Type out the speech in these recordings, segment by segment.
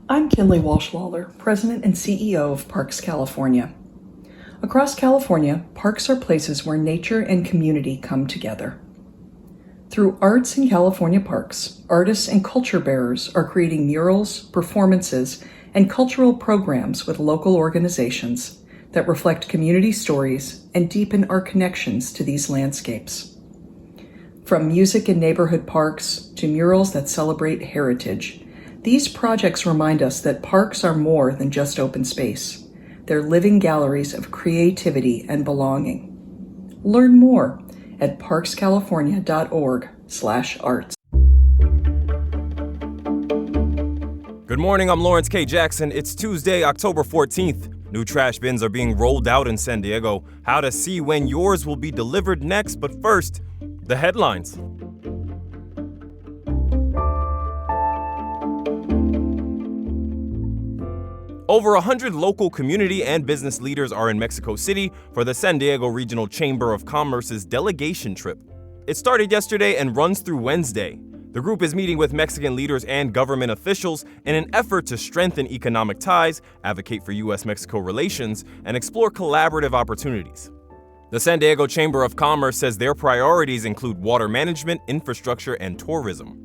I'm Kinley Walsh-Lawler, President and CEO of Parks California. Across California, parks are places where nature and community come together. Through Arts in California Parks, artists and culture bearers are creating murals, performances, and cultural programs with local organizations that reflect community stories and deepen our connections to these landscapes. From music in neighborhood parks to murals that celebrate heritage, these projects remind us that parks are more than just open space. They're living galleries of creativity and belonging. Learn more at parkscalifornia.org/arts. Good morning, I'm Lawrence K. Jackson. It's Tuesday, October 14th. New trash bins are being rolled out in San Diego. How to see when yours will be delivered next, but first, the headlines. Over 100 local community and business leaders are in Mexico City for the San Diego Regional Chamber of Commerce's delegation trip. It started yesterday and runs through Wednesday. The group is meeting with Mexican leaders and government officials in an effort to strengthen economic ties, advocate for U.S.-Mexico relations, and explore collaborative opportunities. The San Diego Chamber of Commerce says their priorities include water management, infrastructure, and tourism.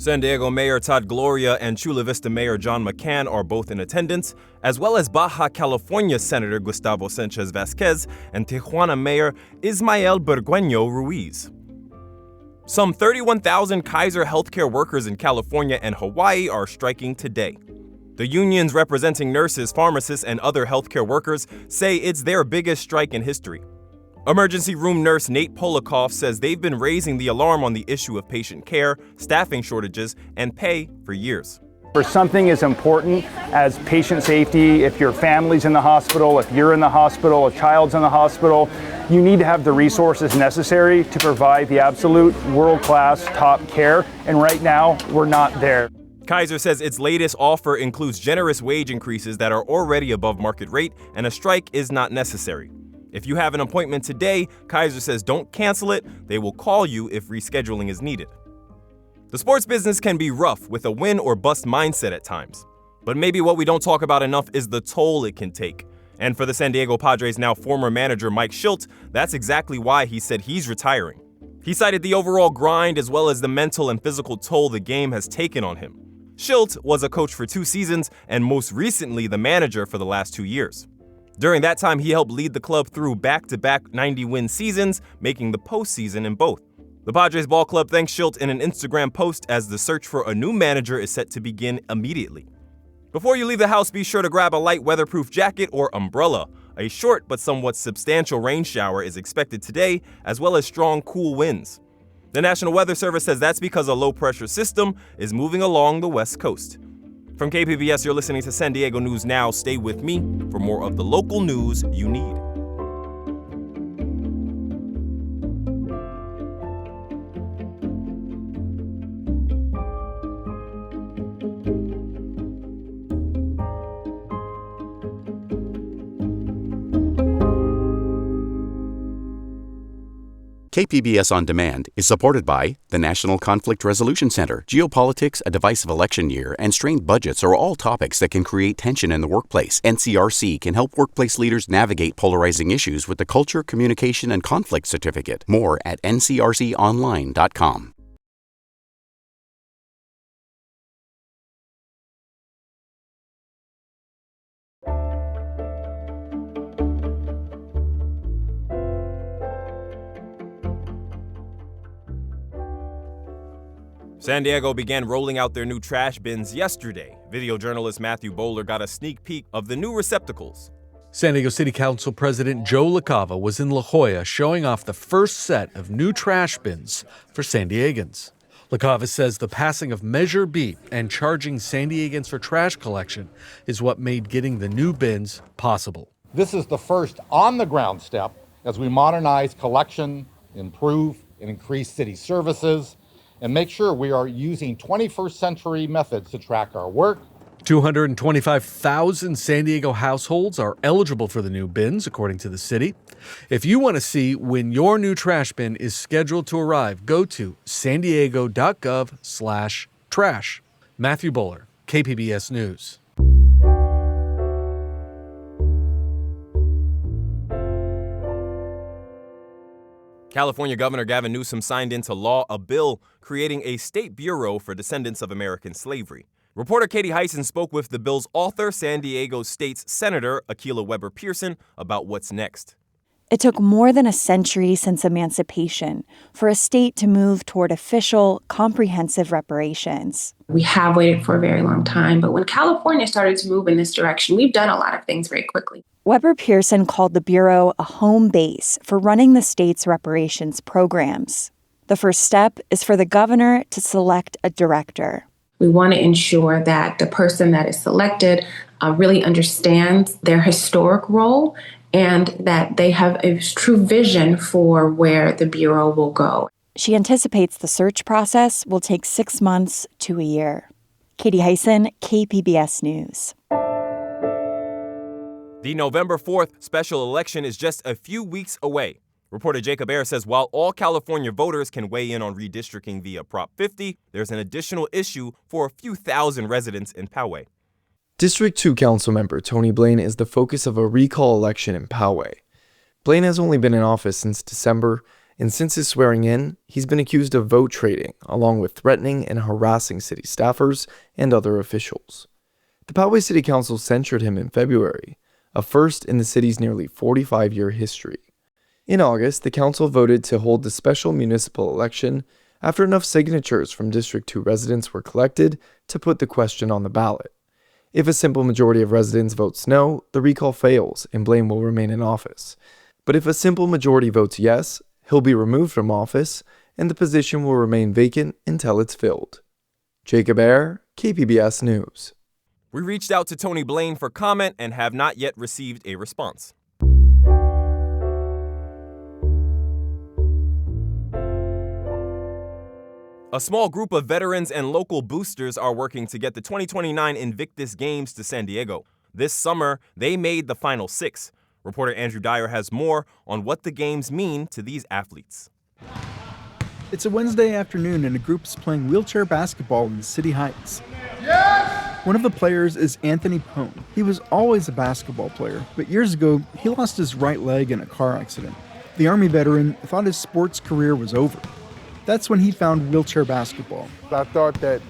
San Diego Mayor Todd Gloria and Chula Vista Mayor John McCann are both in attendance, as well as Baja California Senator Gustavo Sanchez Vasquez and Tijuana Mayor Ismael Burgueño Ruiz. Some 31,000 Kaiser healthcare workers in California and Hawaii are striking today. The unions representing nurses, pharmacists, and other healthcare workers say it's their biggest strike in history. Emergency room nurse Nate Polikoff says they've been raising the alarm on the issue of patient care, staffing shortages, and pay for years. For something as important as patient safety, if your family's in the hospital, if you're in the hospital, a child's in the hospital, you need to have the resources necessary to provide the absolute world-class top care, and right now, we're not there. Kaiser says its latest offer includes generous wage increases that are already above market rate, and a strike is not necessary. If you have an appointment today, Kaiser says don't cancel it. They will call you if rescheduling is needed. The sports business can be rough with a win or bust mindset at times. But maybe what we don't talk about enough is the toll it can take. And for the San Diego Padres' now former manager Mike Shildt, that's exactly why he said he's retiring. He cited the overall grind as well as the mental and physical toll the game has taken on him. Shildt was a coach for 2 seasons and most recently the manager for the last 2 years. During that time, he helped lead the club through back-to-back 90-win seasons, making the postseason in both. The Padres ball club thanks Shildt in an Instagram post as the search for a new manager is set to begin immediately. Before you leave the house, be sure to grab a light weatherproof jacket or umbrella. A short but somewhat substantial rain shower is expected today, as well as strong, cool winds. The National Weather Service says that's because a low-pressure system is moving along the west coast. From KPBS, you're listening to San Diego News Now. Stay with me for more of the local news you need. KPBS On Demand is supported by the National Conflict Resolution Center. Geopolitics, a divisive election year, and strained budgets are all topics that can create tension in the workplace. NCRC can help workplace leaders navigate polarizing issues with the Culture, Communication, and Conflict Certificate. More at ncrconline.com. San Diego began rolling out their new trash bins yesterday. Video journalist Matthew Bowler got a sneak peek of the new receptacles. San Diego City Council President Joe LaCava was in La Jolla showing off the first set of new trash bins for San Diegans. LaCava says the passing of Measure B and charging San Diegans for trash collection is what made getting the new bins possible. This is the first on-the-ground step as we modernize collection, improve and increase city services, and make sure we are using 21st century methods to track our work. 225,000 San Diego households are eligible for the new bins, according to the city. If you want to see when your new trash bin is scheduled to arrive, go to sandiego.gov/trash. Matthew Bowler, KPBS News. California Governor Gavin Newsom signed into law a bill creating a state bureau for descendants of American slavery. Reporter Katie Hyson spoke with the bill's author, San Diego State's Senator Akilah Weber Pearson, about what's next. It took more than a century since emancipation for a state to move toward official, comprehensive reparations. We have waited for a very long time, but when California started to move in this direction, we've done a lot of things very quickly. Weber Pearson called the Bureau a home base for running the state's reparations programs. The first step is for the governor to select a director. We want to ensure that the person that is selected really understands their historic role and that they have a true vision for where the Bureau will go. She anticipates the search process will take 6 months to a year. Katie Hyson, KPBS News. The November 4th special election is just a few weeks away. Reporter Jacob Ayer says while all California voters can weigh in on redistricting via Prop 50, there's an additional issue for a few thousand residents in Poway. District 2 councilmember Tony Blain is the focus of a recall election in Poway. Blain has only been in office since December, and since his swearing in, he's been accused of vote trading, along with threatening and harassing city staffers and other officials. The Poway City Council censured him in February, a first in the city's nearly 45-year history. In August, the council voted to hold the special municipal election after enough signatures from District 2 residents were collected to put the question on the ballot. If a simple majority of residents votes no, the recall fails and Blain will remain in office. But if a simple majority votes yes, he'll be removed from office and the position will remain vacant until it's filled. Jacob Ayer, KPBS News. We reached out to Tony Blain for comment and have not yet received a response. A small group of veterans and local boosters are working to get the 2029 Invictus Games to San Diego. This summer, they made the final 6. Reporter Andrew Dyer has more on what the games mean to these athletes. It's a Wednesday afternoon and a group is playing wheelchair basketball in City Heights. Yes! One of the players is Anthony Pone. He was always a basketball player, but years ago, he lost his right leg in a car accident. The Army veteran thought his sports career was over. That's when he found wheelchair basketball. I thought that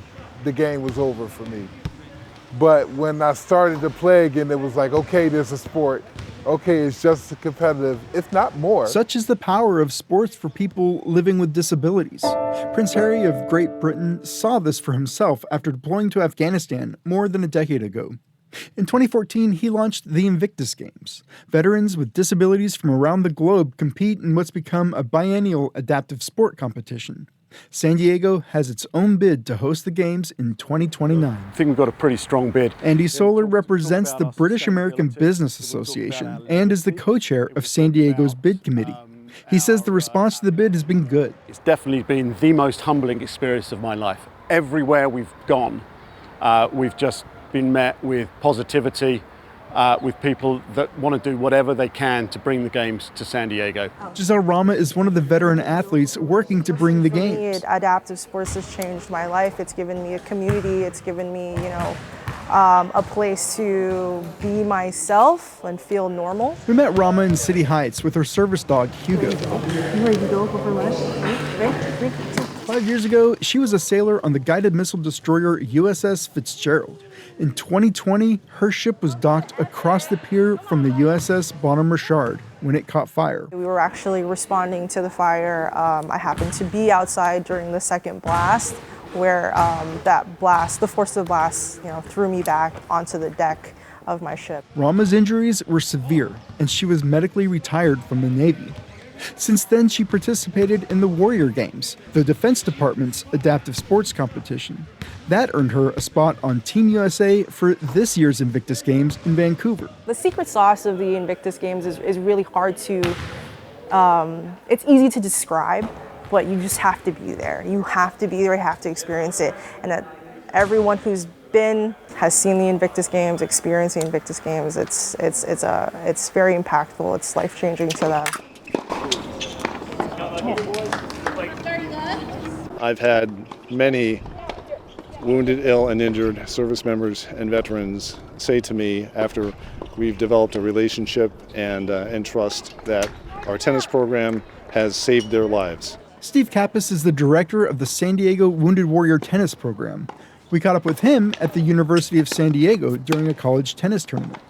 the game was over for me. But when I started to play again, it was like, okay, there's a sport. Okay, it's just as competitive, if not more. Such is the power of sports for people living with disabilities. Prince Harry of Great Britain saw this for himself after deploying to Afghanistan more than a decade ago. In 2014, he launched the Invictus Games. Veterans with disabilities from around the globe compete in what's become a biennial adaptive sport competition. San Diego has its own bid to host the games in 2029. I think we've got a pretty strong bid. Andy Solar represents the British American Business Association and is the co-chair of San Diego's bid committee. He says the response to the bid has been good. It's definitely been the most humbling experience of my life. Everywhere we've gone, we've just been met with positivity, with people that want to do whatever they can to bring the games to San Diego. Giselle Rama is one of the veteran athletes working to bring the games. Adaptive sports has changed my life. It's given me a community. It's given me, a place to be myself and feel normal. We met Rama in City Heights with her service dog, Hugo. You ready to go for lunch? 5 years ago, she was a sailor on the guided missile destroyer USS Fitzgerald. In 2020, her ship was docked across the pier from the USS Bonhomme Richard when it caught fire. We were actually responding to the fire. I happened to be outside during the second blast, where that blast, the force of the blast, threw me back onto the deck of my ship. Rama's injuries were severe, and she was medically retired from the Navy. Since then, she participated in the Warrior Games, the Defense Department's adaptive sports competition. That earned her a spot on Team USA for this year's Invictus Games in Vancouver. The secret sauce of the Invictus Games is really hard to, it's easy to describe, but you just have to be there. You have to be there, you have to experience it. And that everyone who's has seen the Invictus Games, experienced the Invictus Games. It's very impactful. It's life-changing to them. I've had many wounded, ill, and injured service members and veterans say to me after we've developed a relationship and trust that our tennis program has saved their lives. Steve Kappas is the director of the San Diego Wounded Warrior Tennis Program. We caught up with him at the University of San Diego during a college tennis tournament.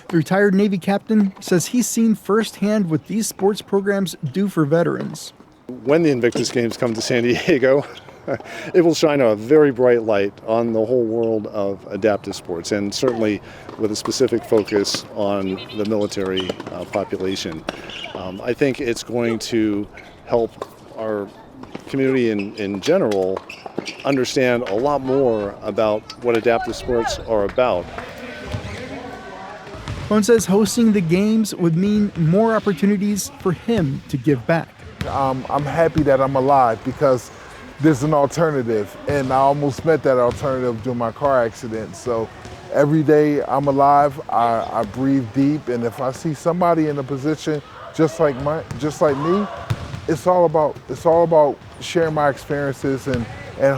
The retired Navy captain says he's seen firsthand what these sports programs do for veterans. When the Invictus Games come to San Diego, it will shine a very bright light on the whole world of adaptive sports, and certainly with a specific focus on the military population. I think it's going to help our community in general understand a lot more about what adaptive sports are about. Bone says hosting the games would mean more opportunities for him to give back. I'm happy that I'm alive because there's an alternative, and I almost met that alternative during my car accident. So every day I'm alive, I breathe deep, and if I see somebody in a position just like me, it's all about sharing my experiences and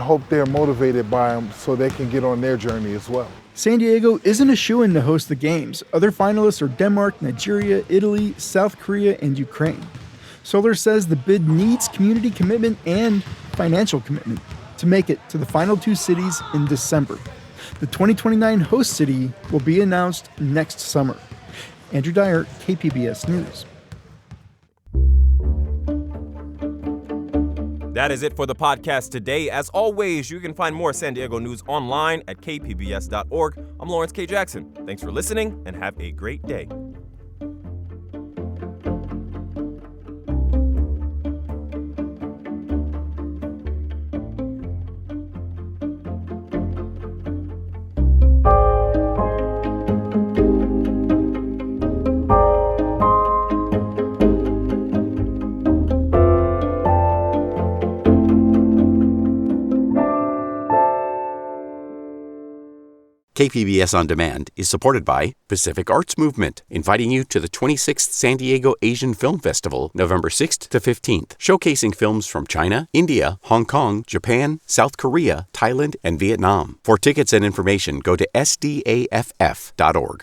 hope they're motivated by them so they can get on their journey as well. San Diego isn't a shoo-in to host the games. Other finalists are Denmark, Nigeria, Italy, South Korea, and Ukraine. Solar says the bid needs community commitment and financial commitment to make it to the final two cities in December. The 2029 host city will be announced next summer. Andrew Dyer, KPBS News. That is it for the podcast today. As always, you can find more San Diego news online at kpbs.org. I'm Lawrence K. Jackson. Thanks for listening and have a great day. KPBS On Demand is supported by Pacific Arts Movement, inviting you to the 26th San Diego Asian Film Festival, November 6th to 15th, showcasing films from China, India, Hong Kong, Japan, South Korea, Thailand, and Vietnam. For tickets and information, go to sdaff.org.